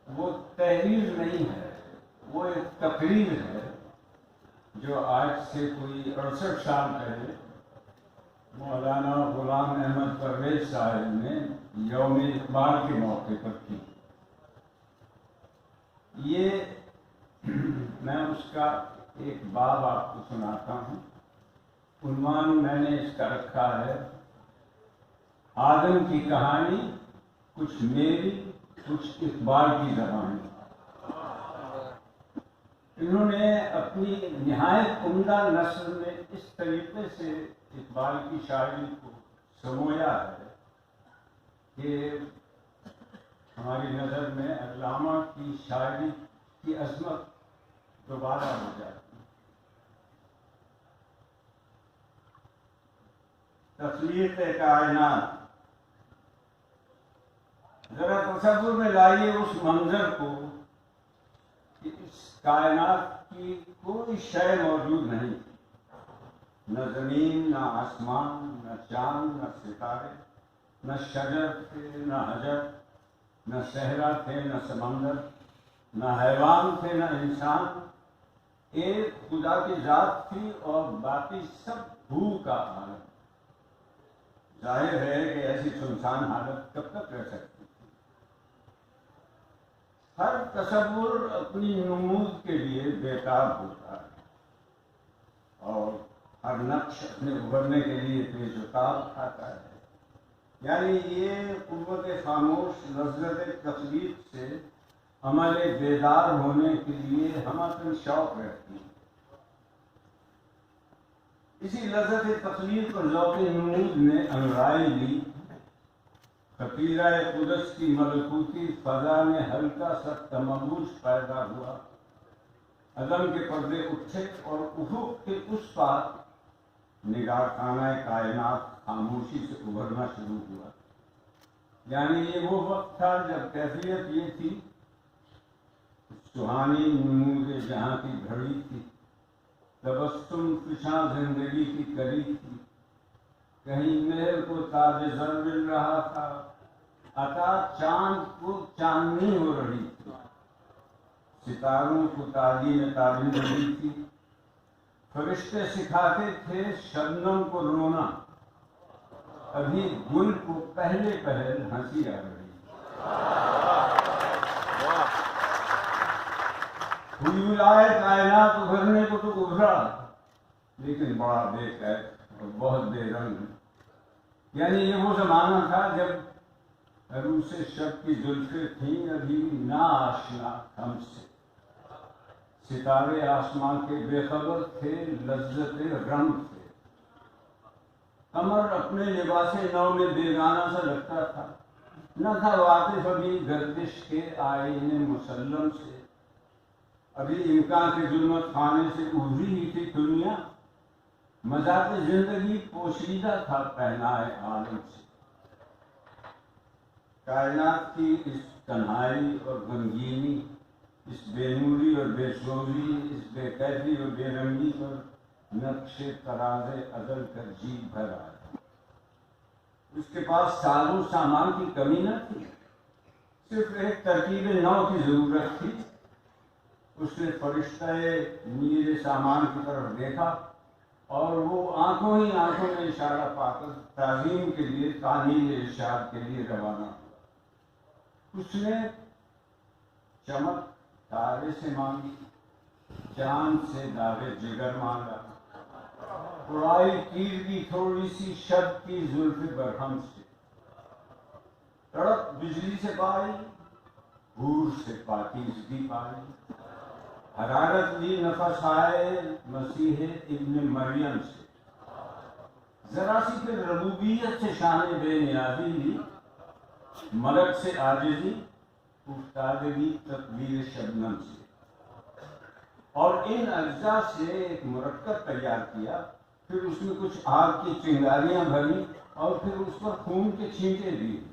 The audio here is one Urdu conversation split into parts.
وہ تحریر نہیں ہے، وہ ایک تقریر ہے جو آج سے کوئی 68 سال پہلے مولانا غلام احمد پرویز صاحب نے یوم اقبال کے موقع پر کی۔ یہ میں اس کا ایک باب آپ کو سناتا ہوں۔ عنوان میں نے اس کا رکھا ہے آدم کی کہانی، کچھ میری کچھ اقبال کی زبانی۔ انہوں نے اپنی نہایت عمدہ نثر میں اس طریقے سے اقبال کی شاعری کو سمویا ہے کہ ہماری نظر میں علامہ کی شاعری کی عظمت دوبارہ ہو جاتی ہے۔ تخلیق کائنات، ذرا تصور میں لائیے اس منظر کو کہ اس کائنات کی کوئی شے موجود نہیں، نہ زمین، نہ آسمان، نہ چاند، نہ ستارے، نہ شجر تھے، نہ حجر، نہ صحرا تھے، نہ سمندر، نہ حیوان تھے، نہ انسان۔ ایک خدا کی ذات تھی اور باقی سب بھو کا عالم۔ ظاہر ہے کہ ایسی سنسان حالت کب تک رہ سکتی تھی؟ ہر تصور اپنی نمود کے لیے بیتاب ہوتا ہے اور ہر نقش اپنے ابھرنے کے لیے پیش و تاب کھاتا ہے۔ یعنی یہ قوت خاموش لذت تخلیق سے عمل بیدار ہونے کے لیے ہم اپنے شوق رہتی ہیں۔ اسی لذت تخلیق اور ذوق نمود نے انگڑائی لی، خطیرہ قدس کی ملکوتی فضا میں ہلکا سا تمغوش پیدا ہوا، عدم کے پردے اٹھے اور افق کے اس پار نگاہ خانہ کائنات خاموشی سے ابھرنا شروع ہوا۔ یعنی یہ وہ وقت تھا جب کیفیت یہ تھی، سہانی نمود جہاں کی گھڑی تھی، تبسم فشاں زندگی کی کری تھی، کہیں مہر کو تاج زر مل رہا تھا، عطا چاند کو چاندنی ہو رہی تھی، ستاروں کو تعلیم تابندگی تھی، فرشتے سکھاتے تھے شبنم کو رونا، ابھی گل کو پہلے پہل ہنسی آ رہی حیولائے کائنات ابھرنے کو تو ابھرا، لیکن بڑا بے قید اور بہت بے رنگ۔ یعنی یہ وہ زمانہ تھا جب عروس شب کی زلفیں تھیں ابھی نا آشنا ہم سے، ستارے آسمان کے بے خبر تھے، لذت رنگ تھے، قمر اپنے لباس نو میں بیگانہ سا لگتا تھا، نہ تھا واقف ابھی گردش کے آئین مسلم سے، ابھی امکان کی ظلمت خانے سے ابھری ہی تھی دنیا، مذاق زندگی پوشیدہ تھا پہنائے عالم سے۔ کائنات کی اس تنہائی اور غمگینی، اس بے نوری اور بے شعوری، اس بے قیدی اور بے رنگی پر نقش طراز ازل کا جی بھر آیا۔ اس کے پاس سازو سامان کی کمی نہ تھی، صرف ایک ترکیب نو کی ضرورت تھی۔ اس نے فرشتہ میر سامان کی طرف دیکھا اور وہ آنکھوں ہی آنکھوں میں اشارہ پا کر تعظیم کے لیے، تعمیل ارشاد کے لیے روانہ ہوا۔ اس نے چمک تارے سے مانگی، چاند سے داغ جگر مانگا، اڑائی تیر کی تھوڑی سی شب کی زلف برہم سے، تڑپ بجلی سے پائی، حور سے پاکیزگی پائی، حرارت لی نفس آئے مسیح ابن مریم سے، ذرا سی پھر ربوبیت سے شان بے نیازی لی، ملک سے عاجزی، افتادگی تقدیر شبنم سے، اور ان اجزاء سے ایک مرکب تیار کیا، پھر اس میں کچھ آگ کی چنگاریاں بھری اور پھر اس پر خون کے چھینٹے دیے۔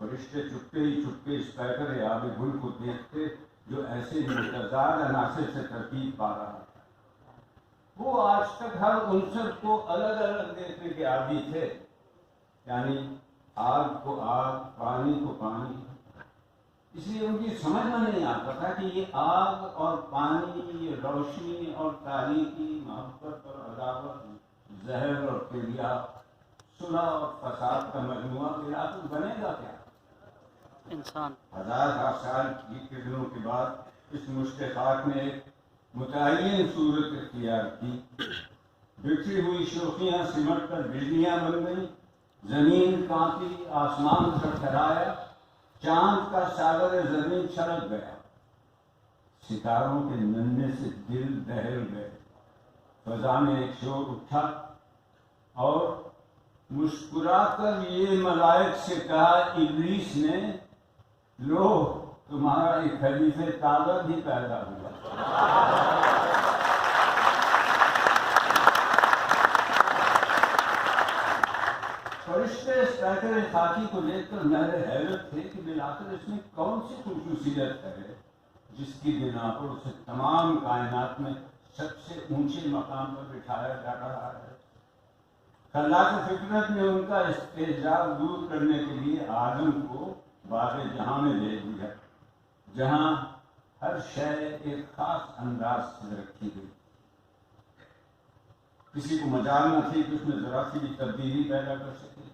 فرشتے چپکے ہی چپکے اس پیکر آب گل کو دیکھتے جو ایسے متضاد عناصر سے ترکیب پا رہا تھا۔ وہ آج تک ہر عنصر کو الگ الگ دیکھنے کے عادی تھے، یعنی آگ کو آگ، پانی کو پانی، اس لیے ان کی سمجھ میں نہیں آتا تھا کہ یہ آگ اور پانی، یہ روشنی اور تاریکی، محبت اور عداوت، زہر اور کلیہ، صلح اور فساد کا مجموعہ ملا تو بنے گا کیا؟ انسان۔ ہزار سال کی قدروں کے بعد اس مشت خاک نے ایک متعین صورت اختیار کی، بکھری ہوئی شوخیاں سمٹ کر بجلیاں بن گئیں، زمین کانپی، آسمان تھرتھرایا، چاند کا ساگر زمین چھلک گیا، ستاروں کے ننھے سے دل دہل گئے، فضا میں ایک شور اٹھا اور مسکرا کر یہ ملائک سے کہا، ابلیس نے، لو تمہارا ایک خلیفہ تازہ بھی پیدا ہوا۔ فرشتے اس پیکر خاکی کو دیکھ کر مہر حیرت تھے کہ بالآخر اس میں کون سی خصوصیت ہے جس کی بنا پر اسے تمام کائنات میں سب سے اونچے مقام پر بٹھایا جا رہا ہے۔ خلاق فطرت نے ان کا استحجاب دور کرنے کے لیے آدم کو باغ جہاں میں بھیج دیا، جہاں ہر شے ایک خاص انداز سے رکھی گئی، کسی کو مجال نہ تھی کہ اس میں ذرا سی بھی تبدیلی پیدا کر سکے۔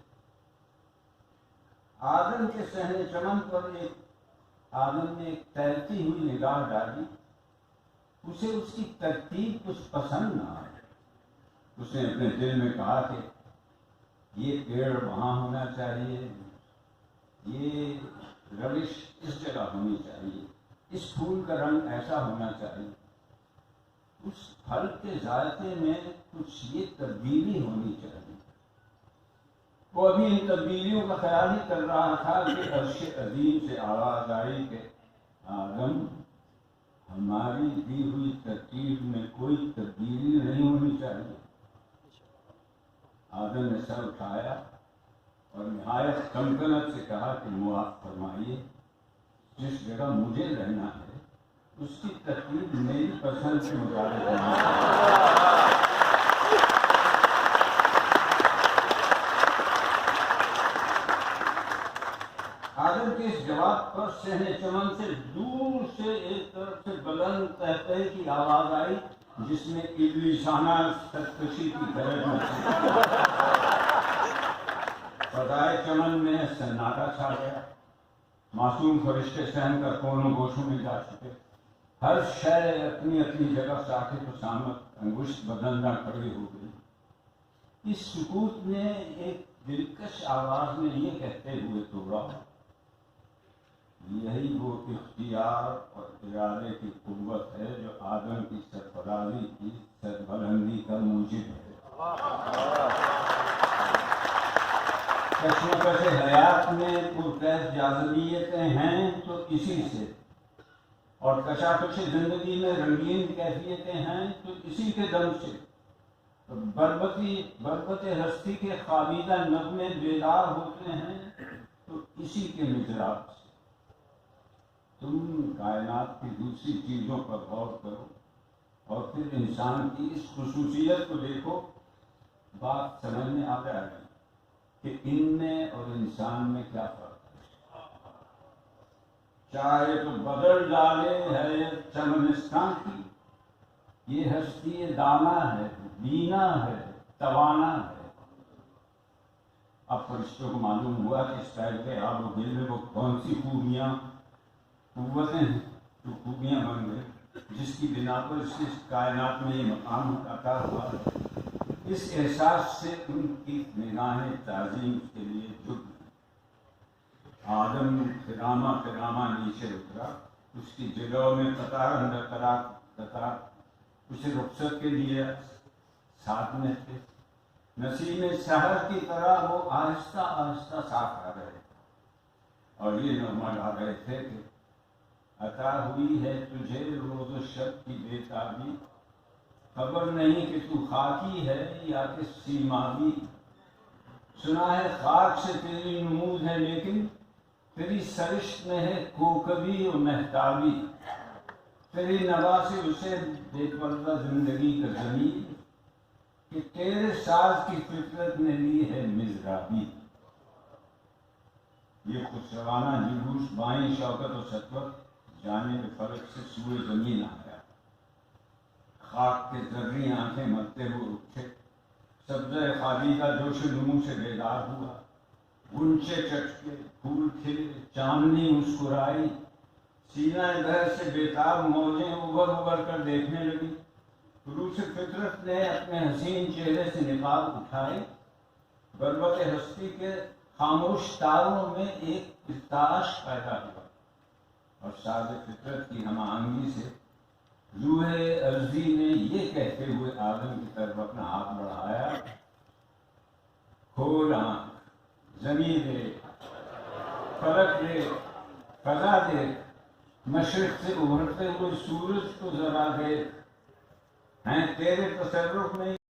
آدم کے صحن چمن پر آدم نے ایک تیرتی ہوئی نگاہ ڈالی، اسے اس کی ترتیب کچھ پسند نہ آئی۔ اس نے اپنے دل میں کہا کہ یہ پیڑ وہاں ہونا چاہیے، یہ روش اس جگہ ہونی چاہیے، اس پھول کا رنگ ایسا ہونا چاہیے، اس پھل کے ذائقے میں کچھ یہ تبدیلی ہونی چاہیے۔ وہ ابھی ان تبدیلیوں کا خیال ہی کر رہا تھا کہ عرش عظیم سے آواز آئی کہ آدم، ہماری دی ہوئی ترتیب میں کوئی تبدیلی نہیں ہونی چاہیے۔ آدم نے سر اٹھایا اور نہایت کمکنت سے کہا کہ معاف فرمائیے، جس جگہ مجھے رہنا ہے اس کی ترتیب میری پسند کے مطابق ہونی چاہیے۔ آدم کے اس جواب پر صحن چمن سے دور سے ایک طرف سے بلند قہقہے کی آواز آئی جس میں ابلیسانہ سرکشی کی گرج مچی۔ فضائے چمن میں سناٹا چھا گیا، معصوم فرشتے صحن کا کونوں گوشوں میں جا چکے، ہر شے اپنی اپنی جگہ ساکت و سامت انگشت بدلنا کھڑی ہو گئی۔ اس سکوت نے ایک دلکش آواز میں یہ کہتے ہوئے توڑا، یہی وہ اختیار اور ارادے کی قوت ہے جو آدم کی سرفرازی کی سربلندی کا موجب ہے۔ کشمکش حیات میں پرکیف جاذبیتیں ہیں تو اسی سے، اور کشاکش زندگی میں رنگین کیفیتیں ہیں تو اسی کے دم سے، بربت ہستی کے خوابیدہ نغمے بیدار ہوتے ہیں تو اسی کے مجراب سے۔ تم کائنات کی دوسری چیزوں پر غور کرو اور پھر انسان کی اس خصوصیت کو دیکھو، بات سمجھ میں آ جائے گی کہ ان میں اور انسان میں کیا فرق ہے۔ چاہے تو بدل ڈالے ہے چمنستان کی، یہ ہستی دانا ہے، بینا ہے، توانا ہے۔ اب فرشتوں کو معلوم ہوا کہ اس پیر کے آب و دل میں وہ کون سی خوبیاں، قوتیں ہیں جو خوبیاں بن گئی، جس کی بنا پر اس کائنات میں یہ مقام عطا ہوا ہے۔ اس احساس سے ان کی نگاہیں تعظیم کے لیے جھک گئی۔ آدم خرامہ نیچے اترا، اس کی جگہوں میں قطار اندر قطار اسے رخصت کے لیے ساتھ میں تھے۔ نسیم سحر کی طرح وہ آہستہ آہستہ ساتھ آ رہے تھے اور یہ نغمہ گا رہے تھے کہ عطا ہوئی ہے تجھے روز و شب کی بے تابی، خبر نہیں کہ تو خاکی ہے یا کہ سیمابی، سنا ہے خاک سے تیری نمود ہے لیکن تیری سرشت میں ہے کوکبی و مہتابی، تیری نوا سے اسے بے پردہ زندگی کا زمین کہ تیرے ساز کی فطرت نے لی ہے مزرابی۔ یہ خسروانہ جلوس بائیں شوکت و سطوت جانب فلک سے سوئے زمین آ گیا. خاک کے زرعی آنکھیں مرتے ہوئے اٹھے. سبزہ خالیدہ جوش نمو سے بیدار ہوا. گنچے چٹکے، پھول کھلے، چاندنی مسکرائی. سینہ بہر سے بیتاب موجیں ابھر ابھر کر دیکھنے لگی. روح فطرت نے اپنے حسین چہرے سے نقاب اٹھائے. بربط ہستی کے خاموش تاروں میں ایک ارتعاش پیدا ہوا اور ساز فطرت کی ہم آہنگی سے روح ارضی نے یہ کہتے ہوئے آدم کی طرف اپنا ہاتھ بڑھایا: کھول آنکھ، زمین دیکھ، فلک دیکھ، فضا دیکھ، مشرق سے ابھرتے ہوئے سورج کو ذرا دیکھ. ہیں تیرے تصرف میں